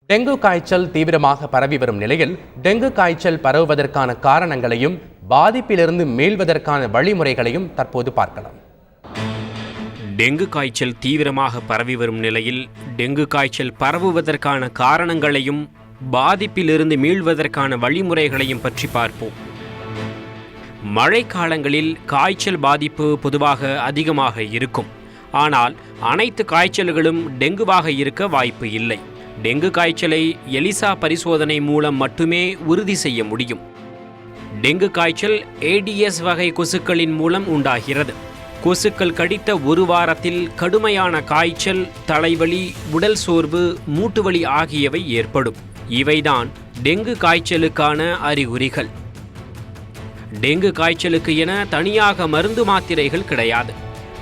Dengue காய்ச்சல் தீவிரமாக பரவி வரும் நிலையில் டெங்கு காய்ச்சல் பரவுவதற்கான காரணங்களையும் பாதிப்பிலிருந்து மீள்வதற்கான வழிமுறைகளையும் தற்போது பார்க்கலாம். டெங்கு காய்ச்சல் தீவிரமாக பரவி வரும் நிலையில் டெங்கு காய்ச்சல் பரவுவதற்கான காரணங்களையும் பாதிப்பிலிருந்து மீள்வதற்கான வழிமுறைகளையும் பற்றி பார்ப்போம். மழைக்காலங்களில் காய்ச்சல் பாதிப்பு பொதுவாக அதிகமாக இருக்கும். ஆனால் அனைத்து காய்ச்சல்களும் டெங்குவாக இருக்க வாய்ப்பு இல்லை. டெங்கு காய்ச்சலை எலிசா பரிசோதனை மூலம் மட்டுமே உறுதி செய்ய முடியும். டெங்கு காய்ச்சல் ஏடிஎஸ் வகை கொசுக்களின் மூலம் உண்டாகிறது. கொசுக்கள் கடித்த ஒரு வாரத்தில் கடுமையான காய்ச்சல், தலைவலி, உடல் சோர்வு, மூட்டுவலி ஆகியவை ஏற்படும். இவைதான் டெங்கு காய்ச்சலுக்கான அறிகுறிகள். டெங்கு காய்ச்சலுக்கு என தனியாக மருந்து மாத்திரைகள் கிடையாது.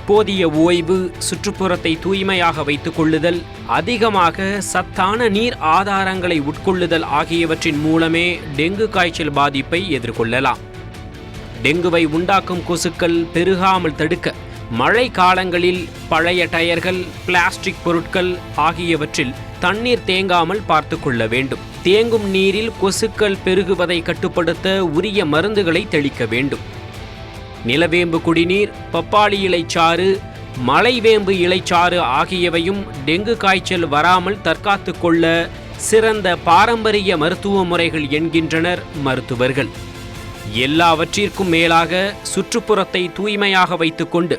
போதிய ஓய்வு, சுற்றுப்புறத்தை தூய்மையாக வைத்துக் கொள்ளுதல், அதிகமாக சத்தான நீர் ஆதாரங்களை உட்கொள்ளுதல் ஆகியவற்றின் மூலமே டெங்கு காய்ச்சல் பாதிப்பை எதிர்கொள்ளலாம். டெங்குவை உண்டாக்கும் கொசுக்கள் பெருகாமல் தடுக்க மழை காலங்களில் பழைய டயர்கள், பிளாஸ்டிக் பொருட்கள் ஆகியவற்றில் தண்ணீர் தேங்காமல் பார்த்து கொள்ள வேண்டும். தேங்கும் நீரில் கொசுக்கள் பெருகுவதை கட்டுப்படுத்த உரிய மருந்துகளை தெளிக்க வேண்டும். நிலவேம்பு குடிநீர், பப்பாளி இலைச்சாறு, மலைவேம்பு இலைச்சாறு ஆகியவையும் டெங்கு காய்ச்சல் வராமல் தற்காத்து கொள்ள சிறந்த பாரம்பரிய மருத்துவ முறைகள் என்கின்றனர் மருத்துவர்கள். எல்லாவற்றிற்கும் மேலாக சுற்றுப்புறத்தை தூய்மையாக வைத்துக்கொண்டு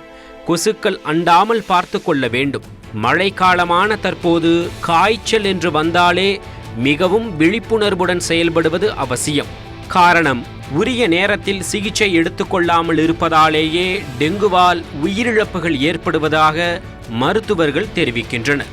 கொசுக்கள் அண்டாமல் பார்த்து கொள்ள வேண்டும். மழைக்காலமான தற்போது காய்ச்சல் என்று வந்தாலே மிகவும் விழிப்புணர்வுடன் செயல்படுவது அவசியம். காரணம், உரிய நேரத்தில் சிகிச்சை எடுத்துக்கொள்ளாமல் இருப்பதாலேயே டெங்குவால் உயிரிழப்புகள் ஏற்படுவதாக மருத்துவர்கள் தெரிவிக்கின்றனர்.